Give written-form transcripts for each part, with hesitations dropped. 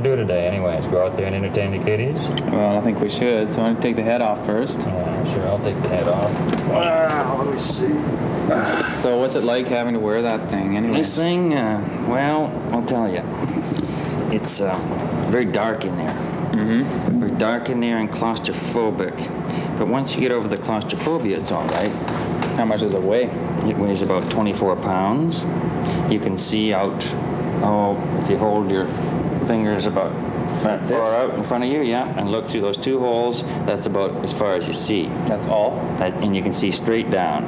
going to do today anyways? Go out there and entertain the kiddies? Well, I think we should. So I'm going to take the head off first. Yeah, sure, I'll take the head off. Wow, let me see. So what's it like having to wear that thing anyways? This thing, well, I'll tell you. It's very dark in there. Mm-hmm. Very dark in there and claustrophobic. But once you get over the claustrophobia, it's all right. How much does it weigh? It weighs about 24 pounds. You can see out, if you hold your fingers about that far out in front of you, yeah, and look through those two holes, that's about as far as you see. That's all? And you can see straight down.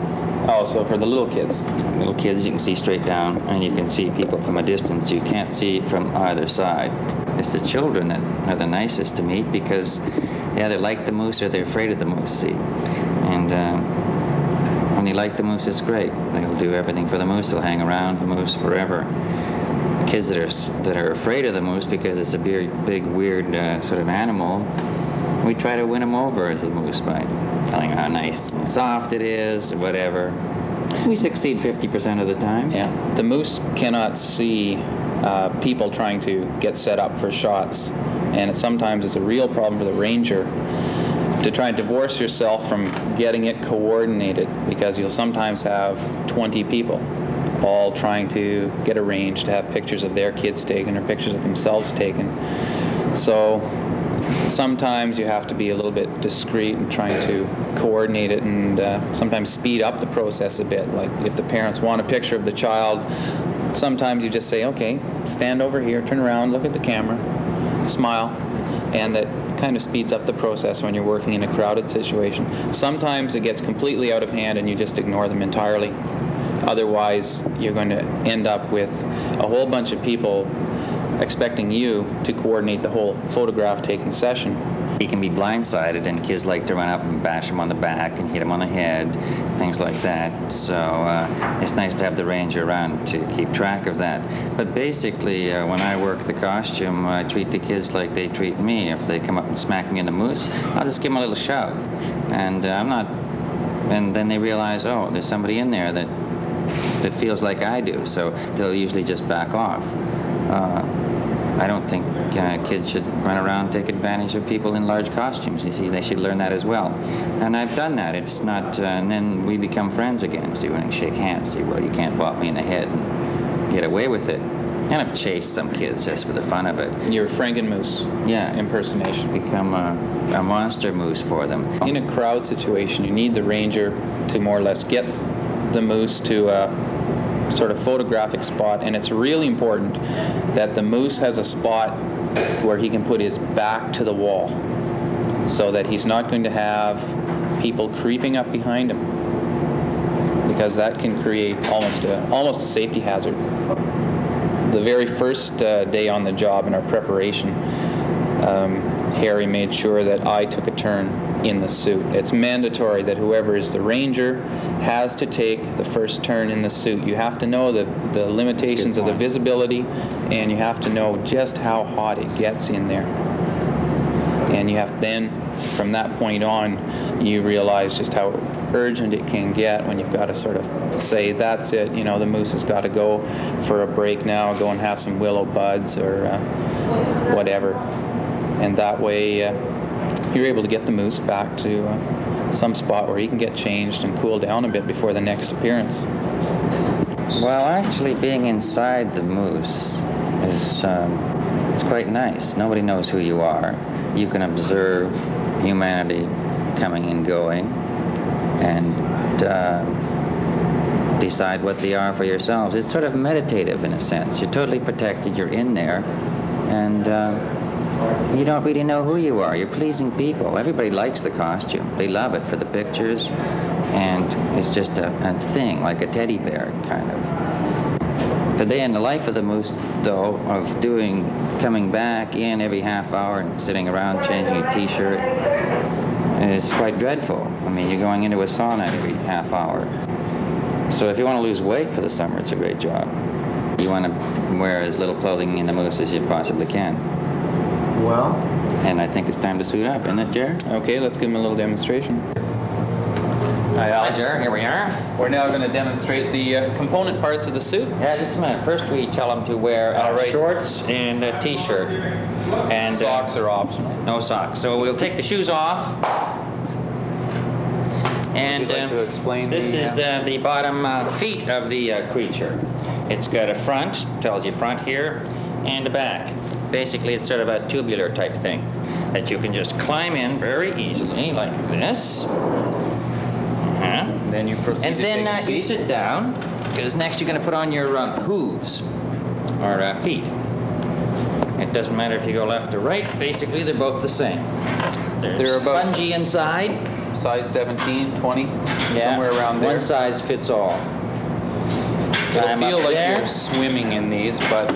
Oh, so for the little kids. Little kids, you can see straight down, and you can see people from a distance. You can't see from either side. It's the children that are the nicest to meet because they either like the moose or they're afraid of the moose, see. And when you like the moose, it's great. They'll do everything for the moose. They'll hang around the moose forever. Kids that are afraid of the moose because it's a big weird sort of animal, we try to win them over as the moose by telling them how nice and soft it is or whatever. We succeed 50% of the time. Yeah. The moose cannot see people trying to get set up for shots, and sometimes it's a real problem for the ranger to try and divorce yourself from getting it coordinated, because you'll sometimes have 20 people all trying to get a range to have pictures of their kids taken or pictures of themselves taken. So sometimes you have to be a little bit discreet in trying to coordinate it, and sometimes speed up the process a bit. Like if the parents want a picture of the child, sometimes you just say, okay, stand over here, turn around, look at the camera, smile, and that kind of speeds up the process when you're working in a crowded situation. Sometimes it gets completely out of hand and you just ignore them entirely. Otherwise, you're going to end up with a whole bunch of people expecting you to coordinate the whole photograph taking session. He can be blindsided, and kids like to run up and bash him on the back and hit him on the head, things like that. So it's nice to have the ranger around to keep track of that. But basically, when I work the costume, I treat the kids like they treat me. If they come up and smack me in the moose, I'll just give them a little shove. And and then they realize, oh, there's somebody in there that feels like I do. So they'll usually just back off. I don't think kids should run around and take advantage of people in large costumes. You see, they should learn that as well. And I've done that. It's not, and then we become friends again. See, when I shake hands, see, well, you can't bop me in the head and get away with it. And I've chased some kids just for the fun of it. Your Frankenmoose impersonation. Become a monster moose for them. In a crowd situation, you need the ranger to more or less get the moose to a sort of photographic spot, and it's really important that the moose has a spot where he can put his back to the wall so that he's not going to have people creeping up behind him, because that can create almost a safety hazard. The very first day on the job in our preparation, Harry made sure that I took a turn in the suit. It's mandatory that whoever is the ranger has to take the first turn in the suit. You have to know the limitations of the visibility, and you have to know just how hot it gets in there. And you have then, from that point on, you realize just how urgent it can get when you've got to sort of say, that's it, the moose has got to go for a break now, go and have some willow buds or whatever. And that way you're able to get the moose back to some spot where he can get changed and cool down a bit before the next appearance. Well, actually being inside the moose is it's quite nice. Nobody knows who you are. You can observe humanity coming and going and decide what they are for yourselves. It's sort of meditative in a sense. You're totally protected. You're in there, and you don't really know who you are. You're pleasing people. Everybody likes the costume. They love it for the pictures, and it's just a thing, like a teddy bear, kind of. The day in the life of the moose, though, of coming back in every half hour and sitting around changing your t-shirt, is quite dreadful. I mean, you're going into a sauna every half hour. So if you want to lose weight for the summer, it's a great job. You want to wear as little clothing in the moose as you possibly can. Well, and I think it's time to suit up, isn't it, Jared? Okay, let's give him a little demonstration. Hi, Alex. Roger, here we are. We're now going to demonstrate the component parts of the suit. Yeah, just a minute. First, we tell them to wear All right. shorts and a t-shirt. And Socks are optional. no socks. So we'll take the shoes off. And Would you like to explain this is the bottom feet of the creature. It's got a front, tells you front here, and a back. Basically, it's sort of a tubular type thing that you can just climb in very easily, like this. Then you proceed And to then take the you seat. sit down, because next you're going to put on your hooves, or feet. It doesn't matter if you go left or right. Basically, they're both the same. They're about- spongy inside. Size 17, 20, somewhere around there. One size fits all. It'll Climb feel up like there. you're swimming in these, but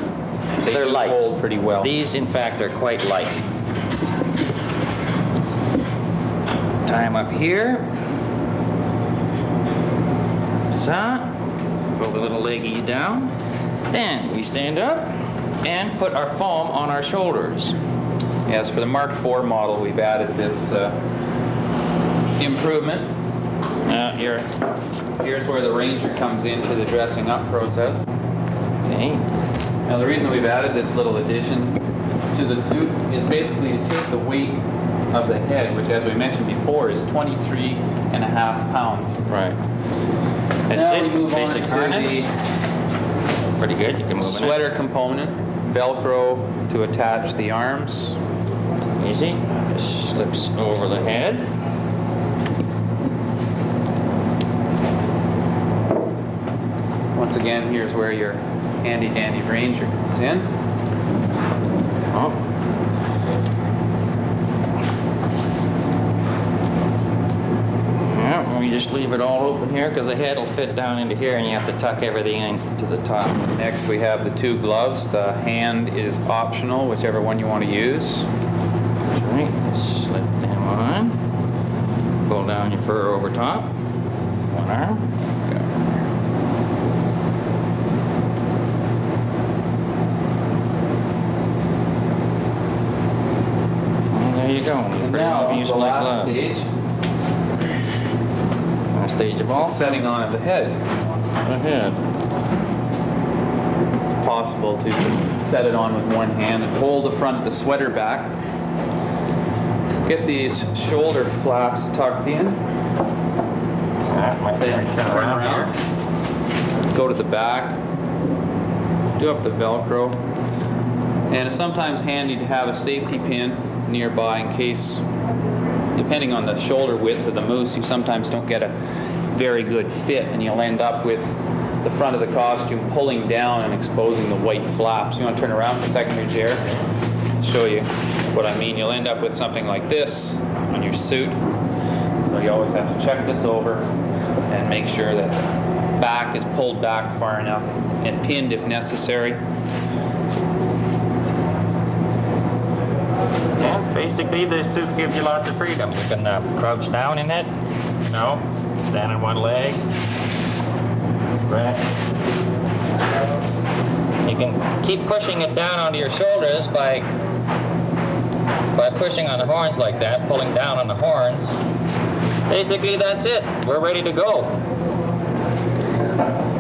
they They're do light. hold pretty well. These, in fact, are quite light. Tie them up here. So, pull the little leggies down. Then we stand up and put our foam on our shoulders. Yes, for the Mark IV model, we've added this improvement. Here's where the Ranger comes into the dressing up process. Okay. Now, the reason we've added this little addition to the suit is basically to take the weight of the head, which, as we mentioned before, is 23.5 pounds. Right. Now That's we it. move on Basic to harness. the Pretty good. You can move sweater component, Velcro to attach the arms. in it. Easy. Just slips over the head. Once again, here's where your handy-dandy Ranger comes in. Oh. Yeah, and we just leave it all open here because the head will fit down into here and you have to tuck everything in to the top. Next, we have the two gloves. The hand is optional, whichever one you want to use. That's right. Slip them on. Pull down your fur over top. One arm. Let's go. And there you go. And Pretty now, well the using like last gloves. stage, Last stage of all. setting on of the head. The head. It's possible to set it on with one hand and hold the front of the sweater back. Get these shoulder flaps tucked in. Might Then turn around here. Go to the back. Do up the Velcro. And it's sometimes handy to have a safety pin nearby in case, depending on the shoulder width of the moose, you sometimes don't get a very good fit and you'll end up with the front of the costume pulling down and exposing the white flaps. You want to turn around for a second here, Jared? I'll show you what I mean. You'll end up with something like this on your suit. So you always have to check this over and make sure that the back is pulled back far enough and pinned if necessary. Well, basically, this suit gives you lots of freedom. You can crouch down in it, you know, stand on one leg. Right. You can keep pushing it down onto your shoulders by pushing on the horns like that, pulling down on the horns. Basically, that's it. We're ready to go.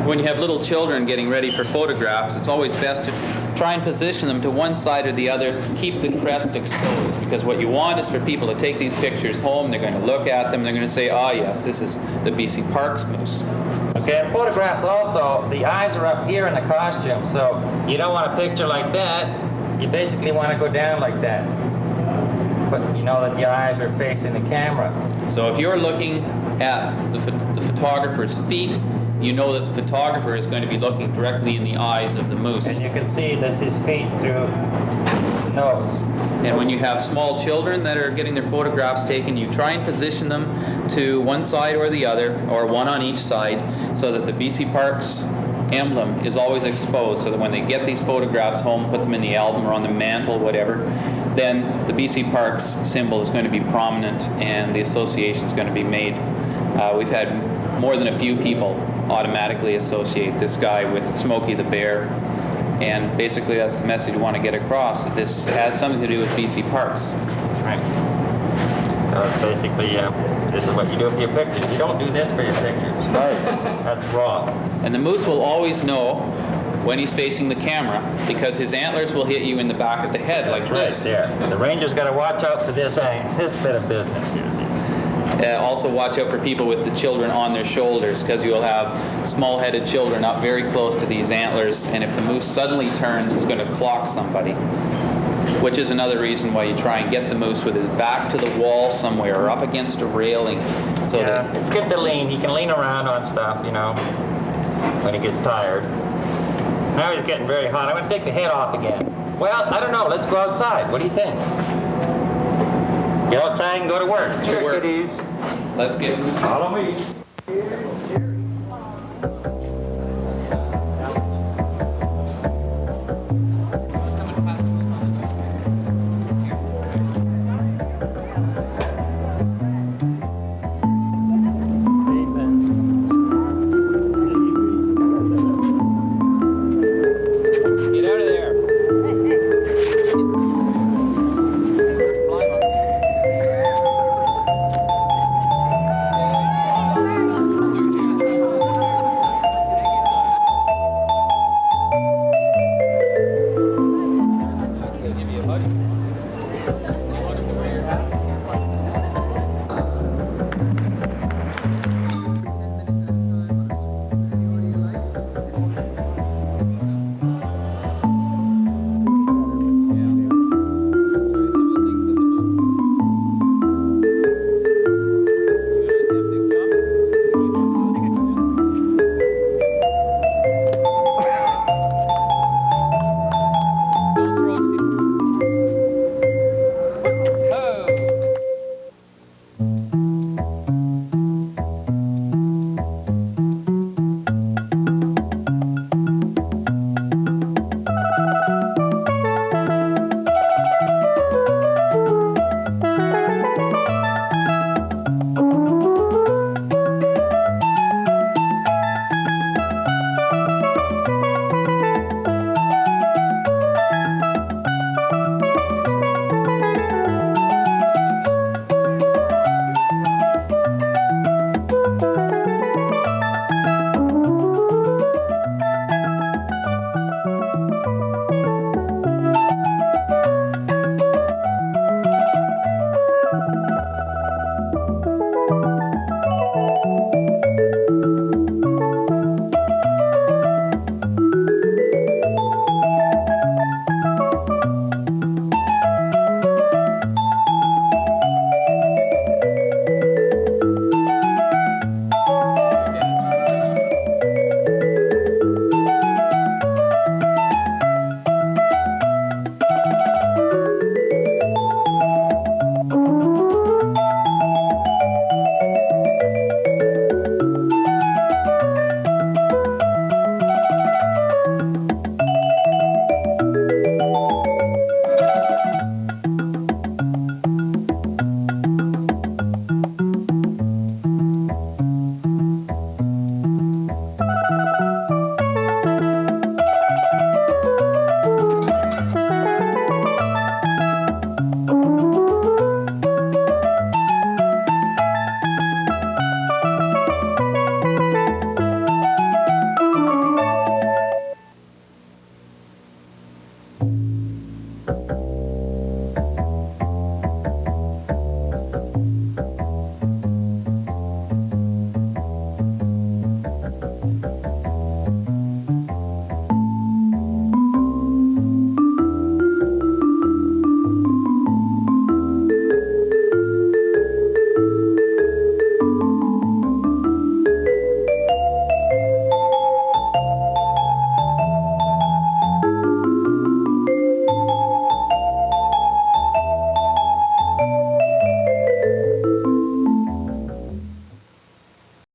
When you have little children getting ready for photographs, it's always best to try and position them to one side or the other, keep the crest exposed, because what you want is for people to take these pictures home, they're going to look at them, they're going to say, ah yes, this is the BC Parks moose. Okay, in photographs also, the eyes are up here in the costume, so you don't want a picture like that. You basically want to go down like that. But you know that the eyes are facing the camera. So if you're looking at the photographer's feet, you know that the photographer is going to be looking directly in the eyes of the moose. And you can see that his feet through the nose. And when you have small children that are getting their photographs taken, you try and position them to one side or the other, or one on each side, so that the BC Parks emblem is always exposed, so that when they get these photographs home, put them in the album or on the mantle, whatever, then the BC Parks symbol is going to be prominent and the association is going to be made. We've had more than a few people automatically associate this guy with Smokey the Bear, and basically that's the message we want to get across, that this has something to do with BC Parks. Right. So it's basically, this is what you do for your pictures. You don't do this for your pictures. Right. That's wrong. And the moose will always know when he's facing the camera because his antlers will hit you in the back of the head like this. Right there. The ranger's got to watch out for this bit of business here. See? Also watch out for people with the children on their shoulders because you will have small-headed children up very close to these antlers, and if the moose suddenly turns, it's going to clock somebody, which is another reason why you try and get the moose with his back to the wall somewhere or up against a railing. So that it's good to lean. He can lean around on stuff, you know, when he gets tired. Now he's getting very hot. I'm going to take the head off again. Well, I don't know. Let's go outside. What do you think? Get outside and go to work. To work. Kiddies. Let's get moose. Follow me. Get out of there. Give you a hug. You want him to wear your hat?